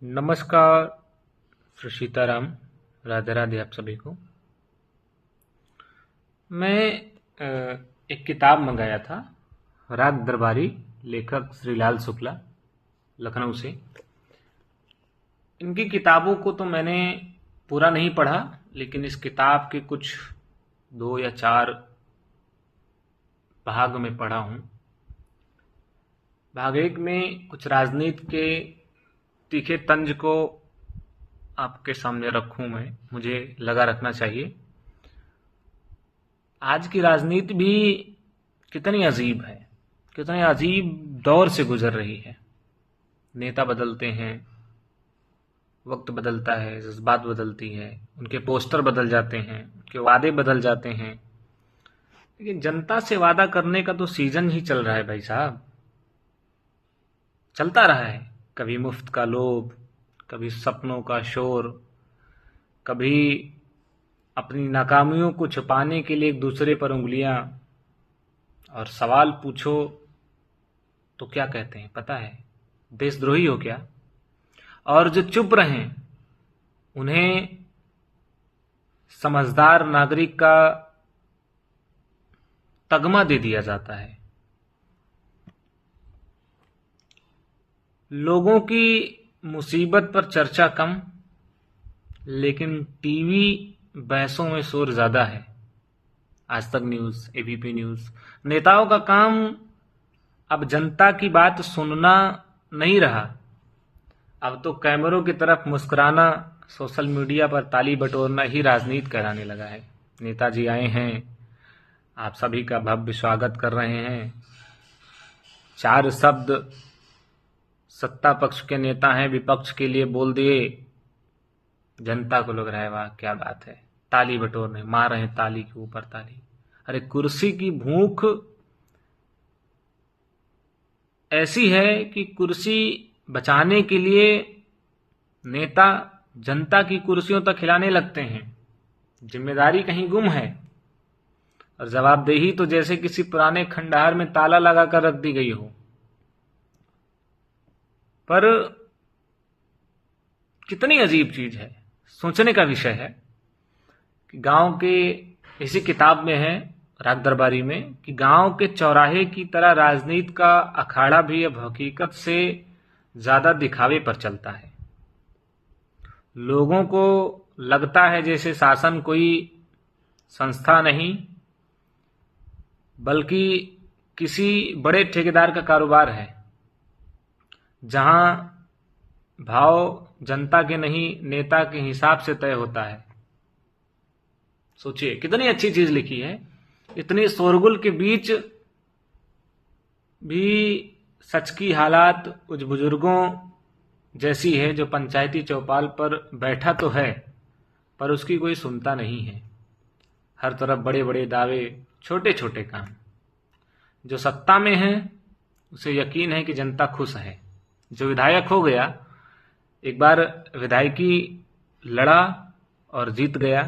नमस्कार। श्री सीताराम, राधे राधे आप सभी को। मैं एक किताब मंगाया था, राग दरबारी, लेखक श्री लाल शुक्ला, लखनऊ से। इनकी किताबों को तो मैंने पूरा नहीं पढ़ा, लेकिन इस किताब के कुछ 2 या 4 भाग में पढ़ा हूँ। भाग 1 में कुछ राजनीति के तीखे तंज को आपके सामने रखूं, मुझे लगा रखना चाहिए। आज की राजनीति भी कितनी अजीब है, कितने अजीब दौर से गुजर रही है। नेता बदलते हैं, वक्त बदलता है, जज्बात बदलती है, उनके पोस्टर बदल जाते हैं, उनके वादे बदल जाते हैं। लेकिन जनता से वादा करने का तो सीजन ही चल रहा है भाई साहब, चलता रहा है। कभी मुफ्त का लोभ, कभी सपनों का शोर, कभी अपनी नाकामियों को छुपाने के लिए एक दूसरे पर उंगलियां, और सवाल पूछो तो क्या कहते हैं पता है? देशद्रोही हो क्या? और जो चुप रहे उन्हें समझदार नागरिक का तगमा दे दिया जाता है। लोगों की मुसीबत पर चर्चा कम, लेकिन टीवी बहसों में शोर ज्यादा है। आज तक न्यूज, एबीपी न्यूज। नेताओं का काम अब जनता की बात सुनना नहीं रहा, अब तो कैमरों की तरफ मुस्कुराना, सोशल मीडिया पर ताली बटोरना ही राजनीति कराने लगा है। नेताजी आए हैं, आप सभी का भव्य स्वागत कर रहे हैं। 4 शब्द सत्ता पक्ष के नेता हैं, विपक्ष के लिए बोल दिए, जनता को लग रहा है वाह क्या बात है, ताली बटोरने, मार रहे हैं ताली के ऊपर ताली। अरे कुर्सी की भूख ऐसी है कि कुर्सी बचाने के लिए नेता जनता की कुर्सियों तक खिलाने लगते हैं। जिम्मेदारी कहीं गुम है, और जवाबदेही तो जैसे किसी पुराने खंडहर में ताला लगाकर रख दी गई हो। पर कितनी अजीब चीज है, सोचने का विषय है कि गांव के, इसी किताब में है राग दरबारी में, कि गांव के चौराहे की तरह राजनीति का अखाड़ा भी अब हकीकत से ज्यादा दिखावे पर चलता है। लोगों को लगता है जैसे शासन कोई संस्था नहीं, बल्कि किसी बड़े ठेकेदार का कारोबार है, जहां भाव जनता के नहीं नेता के हिसाब से तय होता है। सोचिए कितनी अच्छी चीज लिखी है। इतनी शोरगुल के बीच भी सच की हालात कुछ बुजुर्गों जैसी है, जो पंचायती चौपाल पर बैठा तो है पर उसकी कोई सुनता नहीं है। हर तरफ बड़े बड़े दावे, छोटे छोटे काम। जो सत्ता में है उसे यकीन है कि जनता खुश है। जो विधायक हो गया, एक बार विधायकी लड़ा और जीत गया,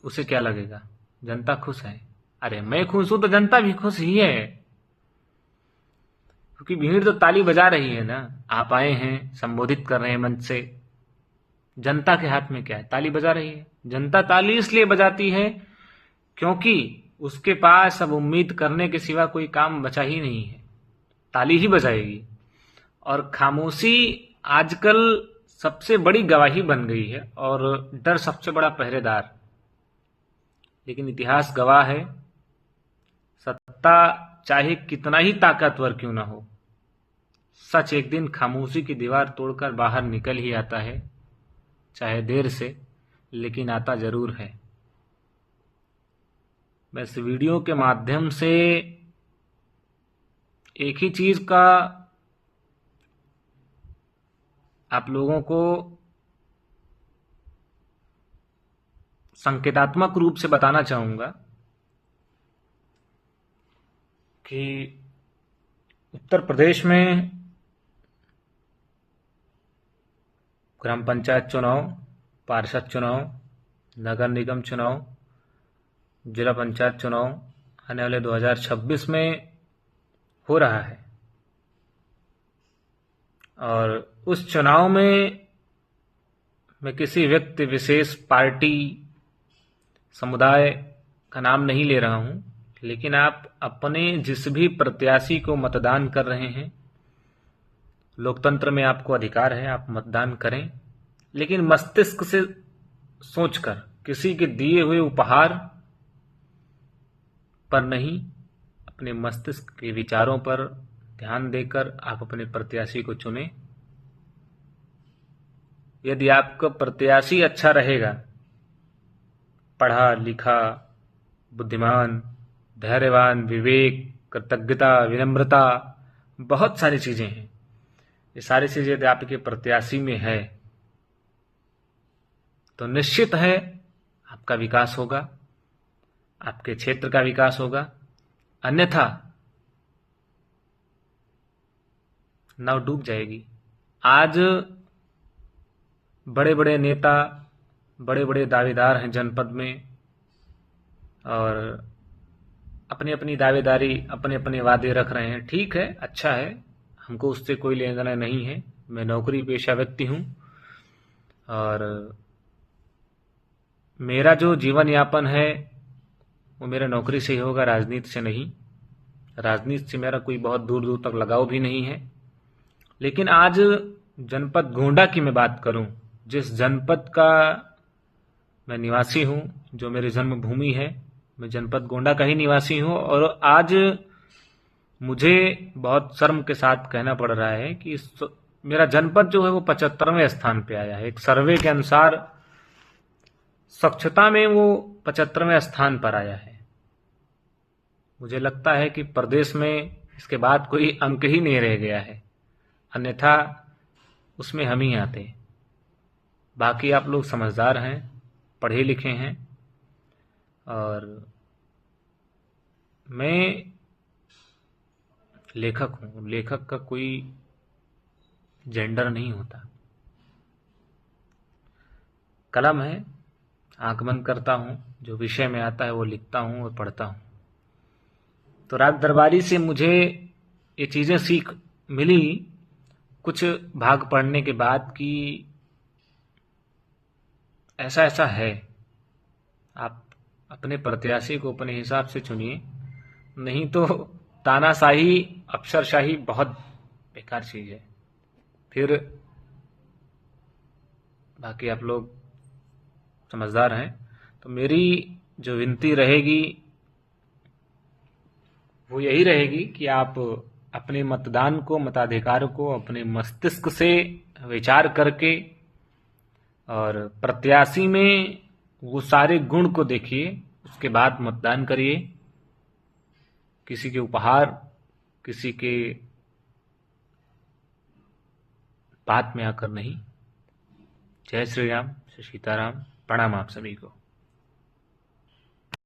उसे क्या लगेगा? जनता खुश है। अरे मैं खुश हूं तो जनता भी खुश ही है, क्योंकि भीड़ तो ताली बजा रही है ना। आप आए हैं, संबोधित कर रहे हैं मंच से, जनता के हाथ में क्या है? ताली बजा रही है। जनता ताली इसलिए बजाती है क्योंकि उसके पास अब उम्मीद करने के सिवा कोई काम बचा ही नहीं है, ताली ही बजाएगी। और खामोशी आजकल सबसे बड़ी गवाही बन गई है, और डर सबसे बड़ा पहरेदार। लेकिन इतिहास गवाह है, सत्ता चाहे कितना ही ताकतवर क्यों ना हो, सच एक दिन खामोशी की दीवार तोड़कर बाहर निकल ही आता है। चाहे देर से, लेकिन आता जरूर है। मैं इस वीडियो के माध्यम से एक ही चीज का आप लोगों को संकेतात्मक रूप से बताना चाहूंगा कि उत्तर प्रदेश में ग्राम पंचायत चुनाव, पार्षद चुनाव, नगर निगम चुनाव, जिला पंचायत चुनाव आने वाले 2026 में हो रहा है। और उस चुनाव में मैं किसी व्यक्ति विशेष, पार्टी, समुदाय का नाम नहीं ले रहा हूं, लेकिन आप अपने जिस भी प्रत्याशी को मतदान कर रहे हैं, लोकतंत्र में आपको अधिकार है, आप मतदान करें, लेकिन मस्तिष्क से सोचकर, किसी के दिए हुए उपहार पर नहीं, अपने मस्तिष्क के विचारों पर ध्यान देकर आप अपने प्रत्याशी को चुनें। यदि आपका प्रत्याशी अच्छा रहेगा, पढ़ा लिखा, बुद्धिमान, धैर्यवान, विवेक, कृतज्ञता, विनम्रता, बहुत सारी चीजें हैं, ये सारी चीजें यदि आपके प्रत्याशी में है तो निश्चित है आपका विकास होगा, आपके क्षेत्र का विकास होगा। अन्यथा नाव डूब जाएगी। आज बड़े बड़े नेता, बड़े बड़े दावेदार हैं जनपद में, और अपनी अपनी दावेदारी, अपने अपने वादे रख रहे हैं। ठीक है, अच्छा है, हमको उससे कोई लेना देना नहीं है। मैं नौकरी पेशा व्यक्ति हूं और मेरा जो जीवन यापन है वो मेरा नौकरी से ही होगा, राजनीति से नहीं। राजनीति से मेरा कोई बहुत दूर दूर तक लगाव भी नहीं है। लेकिन आज जनपद गोंडा की मैं बात करूं, जिस जनपद का मैं निवासी हूं, जो मेरी जन्मभूमि है, मैं जनपद गोंडा का ही निवासी हूं, और आज मुझे बहुत शर्म के साथ कहना पड़ रहा है कि मेरा जनपद जो है वो 75वें स्थान पे आया है। एक सर्वे के अनुसार स्वच्छता में वो 75वें स्थान पर आया है। मुझे लगता है कि प्रदेश में इसके बाद कोई अंक ही नहीं रह गया है, अन्यथा उसमें हम ही आते। बाकी आप लोग समझदार हैं, पढ़े लिखे हैं, और मैं लेखक हूं। लेखक का कोई जेंडर नहीं होता। कलम है, आंख बंद करता हूं, जो विषय में आता है वो लिखता हूं और पढ़ता हूं। तो राग दरबारी से मुझे ये चीजें सीख मिली कुछ भाग पढ़ने के बाद कि ऐसा ऐसा है। आप अपने प्रत्याशी को अपने हिसाब से चुनिए, नहीं तो तानाशाही, अफसरशाही बहुत बेकार चीज है। फिर बाकी आप लोग समझदार हैं, तो मेरी जो विनती रहेगी वो यही रहेगी कि आप अपने मतदान को, मताधिकार को अपने मस्तिष्क से विचार करके और प्रत्याशी में वो सारे गुण को देखिए, उसके बाद मतदान करिए। किसी के उपहार, किसी के बात में आकर नहीं। जय श्री राम, श्री सीताराम। प्रणाम आप सभी को।